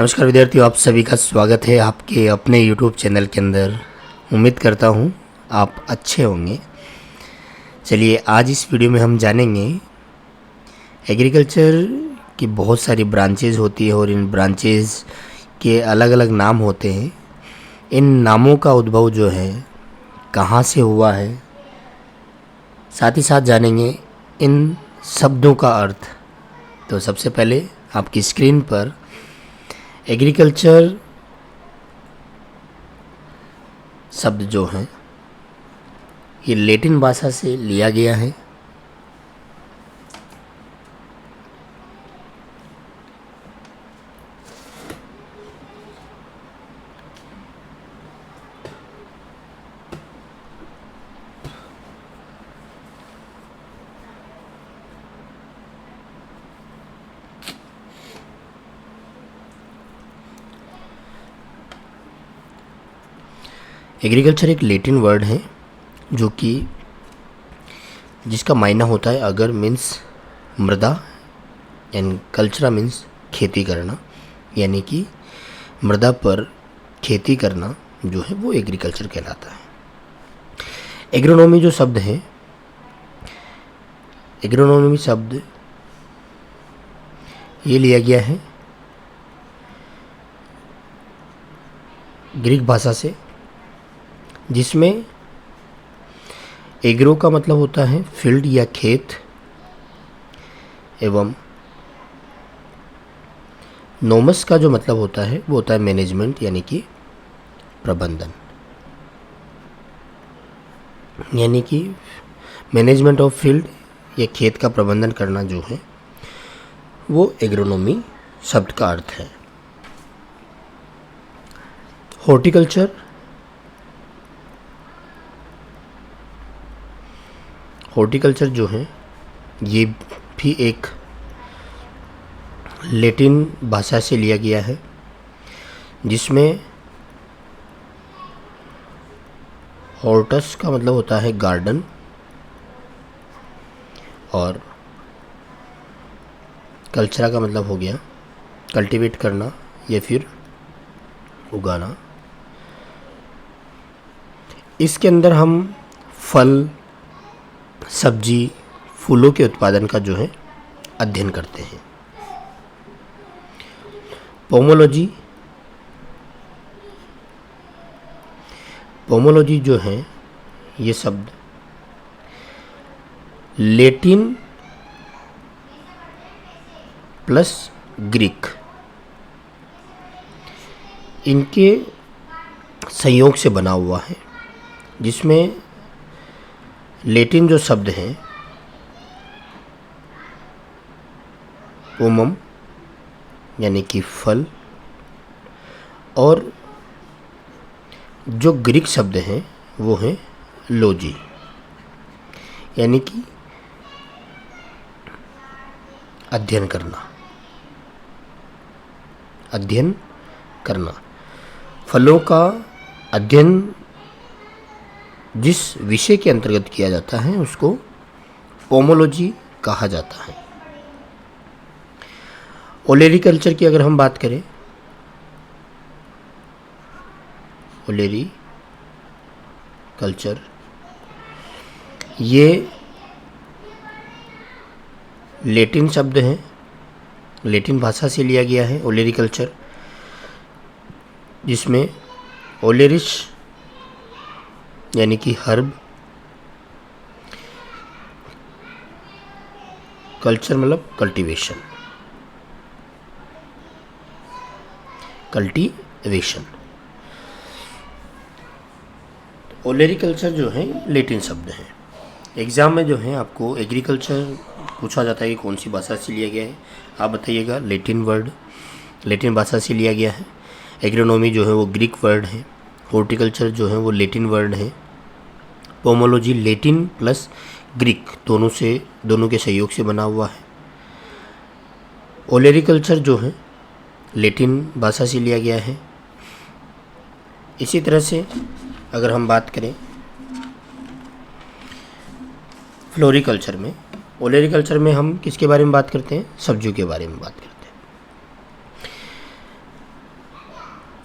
नमस्कार विद्यार्थियों, आप सभी का स्वागत है आपके अपने YouTube चैनल के अंदर। उम्मीद करता हूँ आप अच्छे होंगे। चलिए आज इस वीडियो में हम जानेंगे एग्रीकल्चर की बहुत सारी ब्रांचेज होती है और इन ब्रांचेज के अलग अलग नाम होते हैं। इन नामों का उद्भव जो है कहाँ से हुआ है, साथ ही साथ जानेंगे इन शब्दों का अर्थ। तो सबसे पहले आपकी स्क्रीन पर एग्रीकल्चर शब्द जो है ये लैटिन भाषा से लिया गया है। एग्रीकल्चर एक लैटिन वर्ड है जो कि जिसका मायना होता है अगर मीन्स मृदा एंड कल्चरा मीन्स खेती करना, यानी कि मृदा पर खेती करना जो है वो एग्रीकल्चर कहलाता है। एग्रोनॉमी जो शब्द है, एग्रोनॉमी शब्द ये लिया गया है ग्रीक भाषा से, जिसमें एग्रो का मतलब होता है फील्ड या खेत, एवं नोमस का जो मतलब होता है वो होता है मैनेजमेंट, यानी कि प्रबंधन, यानी कि मैनेजमेंट ऑफ फील्ड या खेत का प्रबंधन करना जो है वो एग्रोनॉमी शब्द का अर्थ है। हॉर्टिकल्चर हॉर्टिकल्चर जो है ये भी एक लैटिन भाषा से लिया गया है, जिसमें हॉर्टस का मतलब होता है गार्डन और कल्चरा का मतलब हो गया कल्टीवेट करना या फिर उगाना। इसके अंदर हम फल, सब्जी, फूलों के उत्पादन का जो है अध्ययन करते हैं। पोमोलॉजी जो है ये शब्द लैटिन प्लस ग्रीक इनके संयोग से बना हुआ है, जिसमें लैटिन जो शब्द है पोमम यानी कि फल, और जो ग्रीक शब्द हैं वो है लॉजी यानी कि अध्ययन करना। फलों का अध्ययन जिस विषय के अंतर्गत किया जाता है उसको पोमोलॉजी कहा जाता है। ओलेरीकल्चर की अगर हम बात करें, ओलेरीकल्चर ये लैटिन शब्द है, लैटिन भाषा से लिया गया है ओलेरीकल्चर, जिसमें ओलेरिस यानी कि हर्ब, कल्चर मतलब कल्टीवेशन। ओलेरीकल्चर जो है लैटिन शब्द है। एग्ज़ाम में जो है आपको एग्रीकल्चर पूछा जाता है कि कौन सी भाषा से लिया गया है, आप बताइएगा लैटिन भाषा से लिया गया है। एग्रोनॉमी जो है वो ग्रीक वर्ड है। हॉर्टिकल्चर जो है वो लैटिन वर्ड है। पोमोलॉजी लैटिन प्लस ग्रीक दोनों के सहयोग से बना हुआ है। ओलेरीकल्चर जो है लैटिन भाषा से लिया गया है। इसी तरह से अगर हम बात करें फ्लोरिकल्चर में, ओलेरीकल्चर में हम किसके बारे में बात करते हैं? सब्जियों के बारे में बात करते हैं।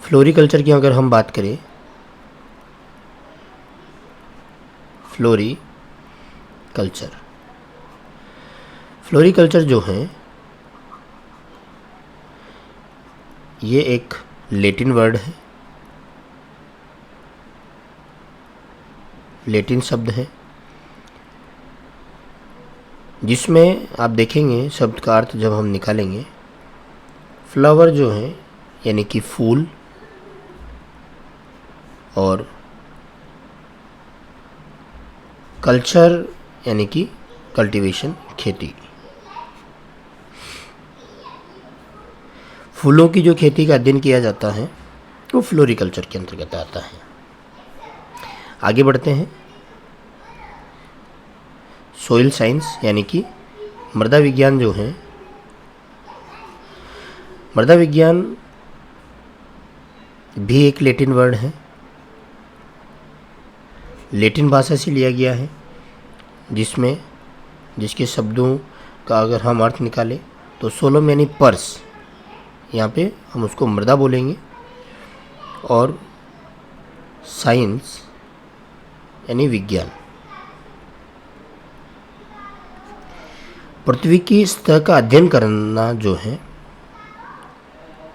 फ्लोरिकल्चर की अगर हम बात करें, फ्लोरिकल्चर जो है ये एक लैटिन वर्ड है, लैटिन शब्द है, जिसमें आप देखेंगे शब्द का अर्थ जब हम निकालेंगे, फ्लावर जो है यानी कि फूल, और कल्चर यानी कि कल्टीवेशन, खेती। फूलों की जो खेती का अध्ययन किया जाता है वो फ्लोरिकल्चर के अंतर्गत आता है। आगे बढ़ते हैं। सोइल साइंस यानी कि मृदा विज्ञान जो है, मृदा विज्ञान भी एक लैटिन वर्ड है, लैटिन भाषा से लिया गया है, जिसके शब्दों का अगर हम अर्थ निकालें तो सोलम यानी पर्स, यहाँ पे हम उसको मृदा बोलेंगे, और साइंस यानी विज्ञान। पृथ्वी की सतह का अध्ययन करना जो है,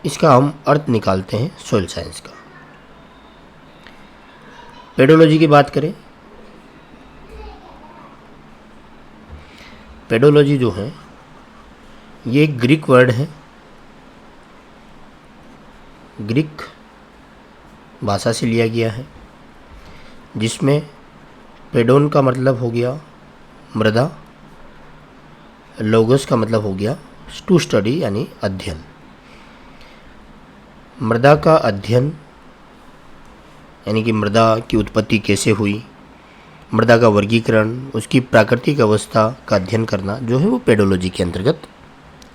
इसका हम अर्थ निकालते हैं सोइल साइंस का। पेडोलॉजी की बात करें, पेडोलॉजी जो है ये एक ग्रीक वर्ड है, ग्रीक भाषा से लिया गया है, जिसमें पेडोन का मतलब हो गया मृदा, लोगोस का मतलब हो गया टू स्टडी यानी अध्ययन। मृदा का अध्ययन यानी कि मृदा की उत्पत्ति कैसे हुई, मृदा का वर्गीकरण, उसकी प्राकृतिक अवस्था का अध्ययन करना जो है वो पेडोलॉजी के अंतर्गत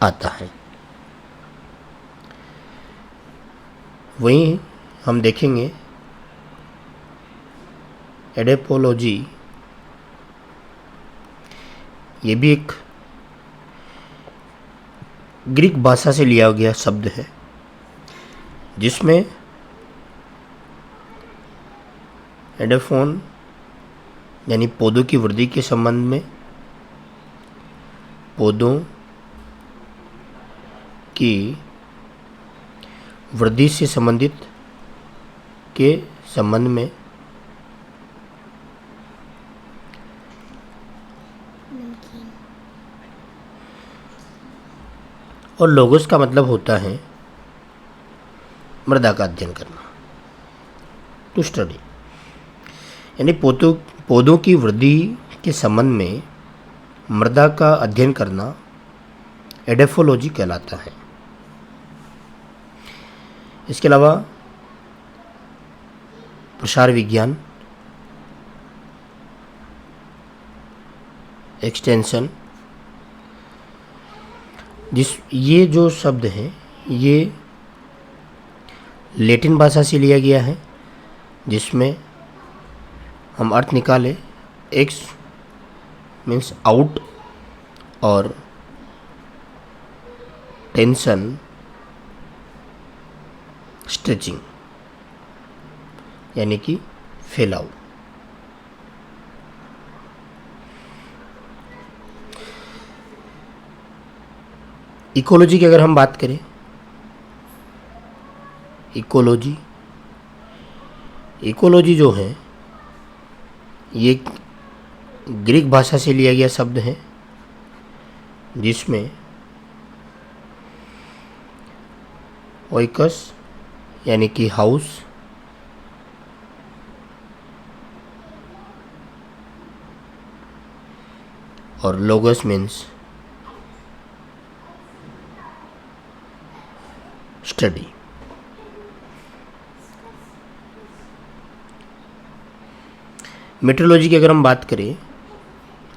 आता है। वहीं हम देखेंगे एडेपोलॉजी, ये भी एक ग्रीक भाषा से लिया गया शब्द है, जिसमें एडेफोन यानी पौधों की वृद्धि के संबंध में, पौधों की वृद्धि से संबंधित के संबंध में, और लोगोस का मतलब होता है मृदा का अध्ययन करना, टू स्टडी, यानी पौधों की वृद्धि के संबंध में मृदा का अध्ययन करना एडेफोलॉजी कहलाता है। इसके अलावा प्रसार विज्ञान, एक्सटेंशन, ये जो शब्द हैं ये लैटिन भाषा से लिया गया है, जिसमें हम अर्थ निकाले, एक्स मीन्स आउट और टेंशन स्ट्रेचिंग यानी कि फैलाव। इकोलॉजी की अगर हम बात करें, इकोलॉजी जो है ये ग्रीक भाषा से लिया गया शब्द है, जिसमें ओइकस यानी कि हाउस, और लोगस मीन्स स्टडी। मेट्रोलॉजी की अगर हम बात करें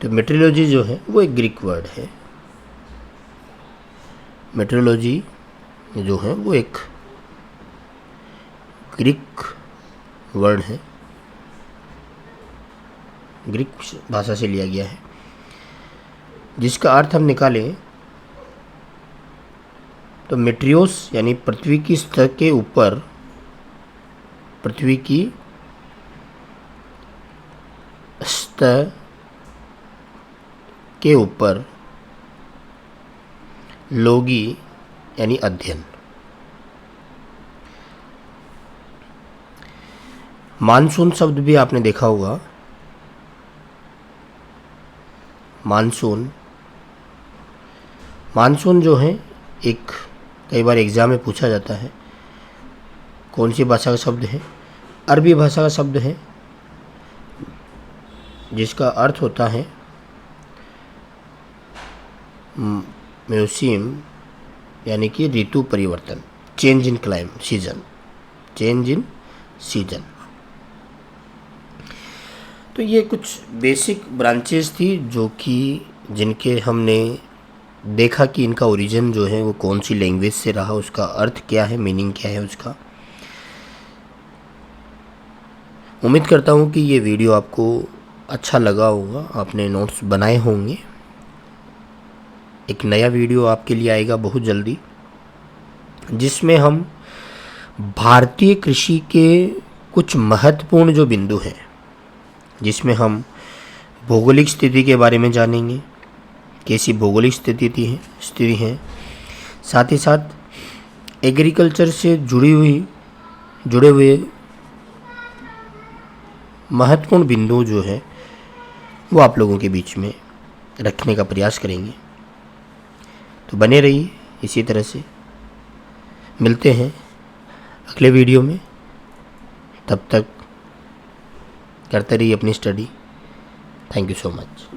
तो मेट्रोलॉजी जो है वो एक ग्रीक वर्ड है, मेट्रोलॉजी जो है वो एक ग्रीक वर्ड है, ग्रीक भाषा से लिया गया है, जिसका अर्थ हम निकालें तो मेट्रियोस यानी पृथ्वी की सतह के ऊपर पृथ्वी की सतह के ऊपर लोगी यानी अध्ययन। मानसून शब्द भी आपने देखा होगा। मानसून जो है एक कई बार एग्ज़ाम में पूछा जाता है। कौन सी भाषा का शब्द है? अरबी भाषा का शब्द है, जिसका अर्थ होता है मौसम यानी कि ऋतु परिवर्तन, चेंज इन सीजन। तो ये कुछ बेसिक ब्रांचेस थी जो कि जिनके हमने देखा कि इनका ओरिजिन जो है वो कौन सी लैंग्वेज से रहा, उसका अर्थ क्या है, मीनिंग क्या है उसका। उम्मीद करता हूँ कि ये वीडियो आपको अच्छा लगा होगा, आपने नोट्स बनाए होंगे। एक नया वीडियो आपके लिए आएगा बहुत जल्दी, जिसमें हम भारतीय कृषि के कुछ महत्वपूर्ण जो बिंदु हैं, जिसमें हम भौगोलिक स्थिति के बारे में जानेंगे, कैसी भौगोलिक स्थिति है, साथ ही साथ एग्रीकल्चर से जुड़े हुए महत्वपूर्ण बिंदु जो है वो आप लोगों के बीच में रखने का प्रयास करेंगे। तो बने रहिए इसी तरह से। मिलते हैं अगले वीडियो में, तब तक करते रहिए अपनी study. Thank you so much.